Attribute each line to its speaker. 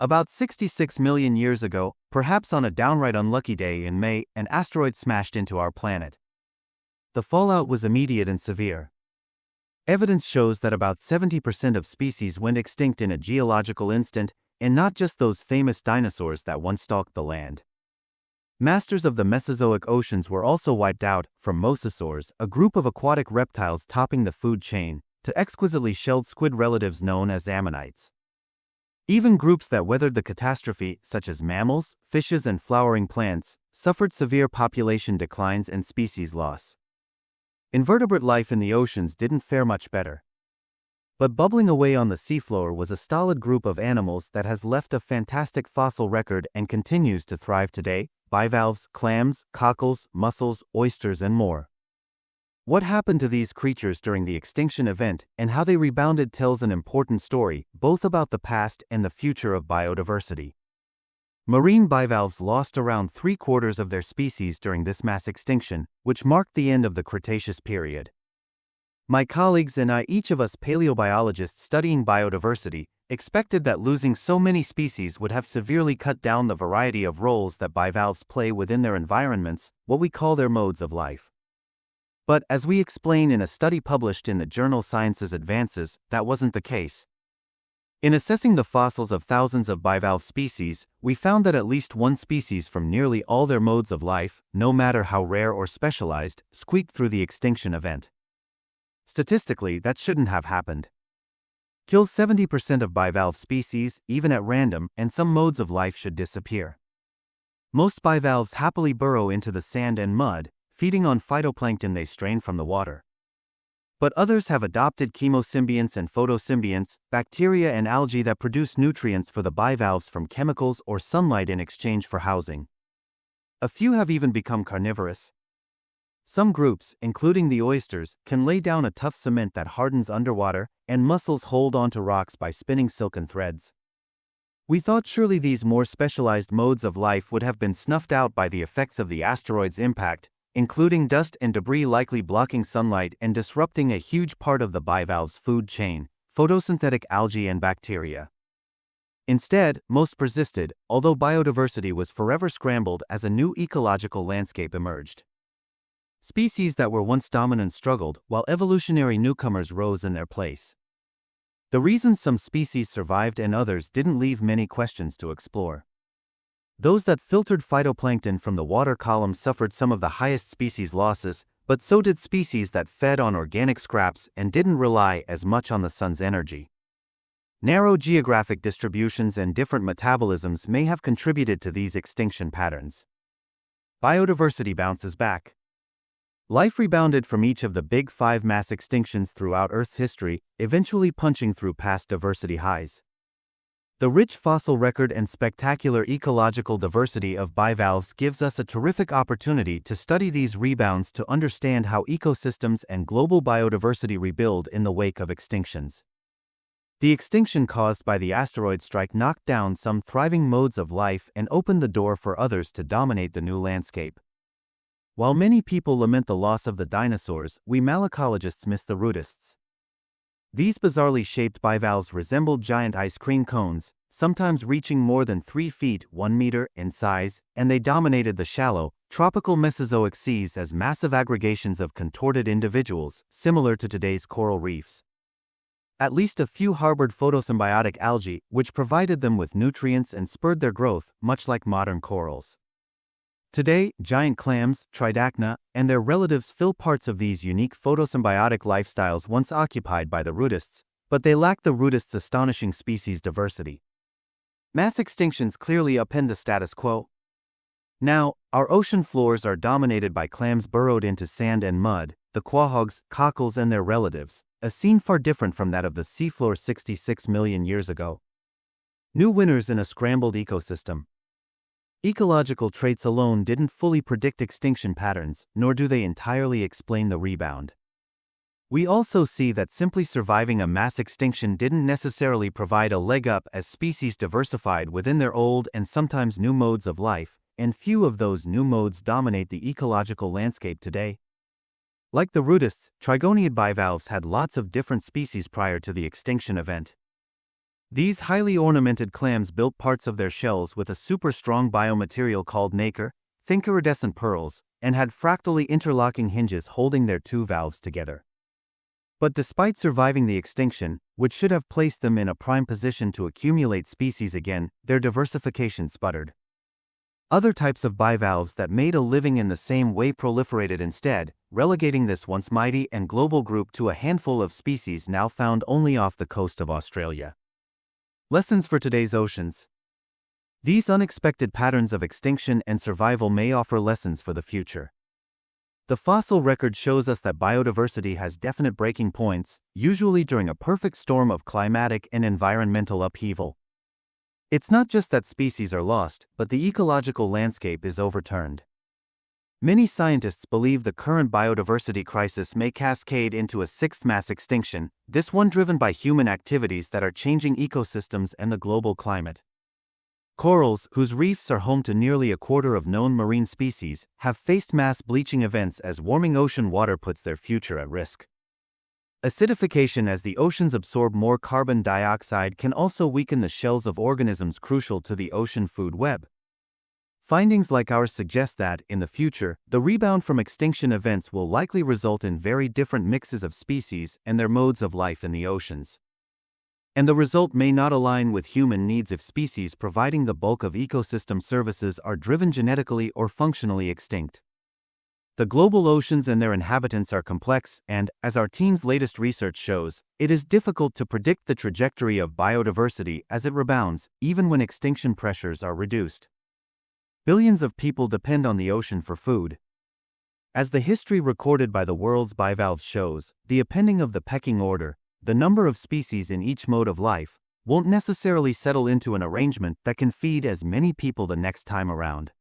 Speaker 1: About 66 million years ago, perhaps on a downright unlucky day in May, an asteroid smashed into our planet. The fallout was immediate and severe. Evidence shows that about 70% of species went extinct in a geological instant, and not just those famous dinosaurs that once stalked the land. Masters of the Mesozoic oceans were also wiped out, from mosasaurs, a group of aquatic reptiles topping the food chain, to exquisitely shelled squid relatives known as ammonites. Even groups that weathered the catastrophe, such as mammals, fishes, and flowering plants, suffered severe population declines and species loss. Invertebrate life in the oceans didn't fare much better. But bubbling away on the seafloor was a stolid group of animals that has left a fantastic fossil record and continues to thrive today: bivalves, clams, cockles, mussels, oysters, and more. What happened to these creatures during the extinction event and how they rebounded tells an important story, both about the past and the future of biodiversity. Marine bivalves lost around 3/4 of their species during this mass extinction, which marked the end of the Cretaceous period. My colleagues and I, each of us paleobiologists studying biodiversity, expected that losing so many species would have severely cut down the variety of roles that bivalves play within their environments, what we call their modes of life. But, as we explain in a study published in the journal Sciences Advances, that wasn't the case. In assessing the fossils of thousands of bivalve species, we found that at least one species from nearly all their modes of life, no matter how rare or specialized, squeaked through the extinction event. Statistically, that shouldn't have happened. Kill 70% of bivalve species, even at random, and some modes of life should disappear. Most bivalves happily burrow into the sand and mud, feeding on phytoplankton they strain from the water. But others have adopted chemosymbionts and photosymbionts, bacteria and algae that produce nutrients for the bivalves from chemicals or sunlight in exchange for housing. A few have even become carnivorous. Some groups, including the oysters, can lay down a tough cement that hardens underwater, and mussels hold onto rocks by spinning silken threads. We thought surely these more specialized modes of life would have been snuffed out by the effects of the asteroid's impact, including dust and debris likely blocking sunlight and disrupting a huge part of the bivalve's food chain, photosynthetic algae and bacteria. Instead, most persisted, although biodiversity was forever scrambled as a new ecological landscape emerged. Species that were once dominant struggled, while evolutionary newcomers rose in their place. The reasons some species survived and others didn't leave many questions to explore. Those that filtered phytoplankton from the water column suffered some of the highest species losses, but so did species that fed on organic scraps and didn't rely as much on the sun's energy. Narrow geographic distributions and different metabolisms may have contributed to these extinction patterns. Biodiversity bounces back. Life rebounded from each of the big 5 mass extinctions throughout Earth's history, eventually punching through past diversity highs. The rich fossil record and spectacular ecological diversity of bivalves gives us a terrific opportunity to study these rebounds to understand how ecosystems and global biodiversity rebuild in the wake of extinctions. The extinction caused by the asteroid strike knocked down some thriving modes of life and opened the door for others to dominate the new landscape. While many people lament the loss of the dinosaurs, we malacologists miss the rudists. These bizarrely shaped bivalves resembled giant ice cream cones, sometimes reaching more than 3 feet (1 meter) in size, and they dominated the shallow, tropical Mesozoic seas as massive aggregations of contorted individuals, similar to today's coral reefs. At least a few harbored photosymbiotic algae, which provided them with nutrients and spurred their growth, much like modern corals. Today, giant clams, tridacna, and their relatives fill parts of these unique photosymbiotic lifestyles once occupied by the rudists, but they lack the rudists' astonishing species diversity. Mass extinctions clearly upend the status quo. Now, our ocean floors are dominated by clams burrowed into sand and mud, the quahogs, cockles, and their relatives, a scene far different from that of the seafloor 66 million years ago. New winners in a scrambled ecosystem. Ecological traits alone didn't fully predict extinction patterns, nor do they entirely explain the rebound. We also see that simply surviving a mass extinction didn't necessarily provide a leg up as species diversified within their old and sometimes new modes of life, and few of those new modes dominate the ecological landscape today. Like the rudists, trigoniid bivalves had lots of different species prior to the extinction event. These highly ornamented clams built parts of their shells with a super strong biomaterial called nacre, think iridescent pearls, and had fractally interlocking hinges holding their two valves together. But despite surviving the extinction, which should have placed them in a prime position to accumulate species again, their diversification sputtered. Other types of bivalves that made a living in the same way proliferated instead, relegating this once mighty and global group to a handful of species now found only off the coast of Australia. Lessons for today's oceans. These unexpected patterns of extinction and survival may offer lessons for the future. The fossil record shows us that biodiversity has definite breaking points, usually during a perfect storm of climatic and environmental upheaval. It's not just that species are lost, but the ecological landscape is overturned. Many scientists believe the current biodiversity crisis may cascade into a sixth mass extinction, this one driven by human activities that are changing ecosystems and the global climate. Corals, whose reefs are home to nearly a quarter of known marine species, have faced mass bleaching events as warming ocean water puts their future at risk. Acidification as the oceans absorb more carbon dioxide can also weaken the shells of organisms crucial to the ocean food web. Findings like ours suggest that, in the future, the rebound from extinction events will likely result in very different mixes of species and their modes of life in the oceans. And the result may not align with human needs if species providing the bulk of ecosystem services are driven genetically or functionally extinct. The global oceans and their inhabitants are complex, and, as our team's latest research shows, it is difficult to predict the trajectory of biodiversity as it rebounds, even when extinction pressures are reduced. Billions of people depend on the ocean for food. As the history recorded by the world's bivalves shows, the appending of the pecking order, the number of species in each mode of life, won't necessarily settle into an arrangement that can feed as many people the next time around.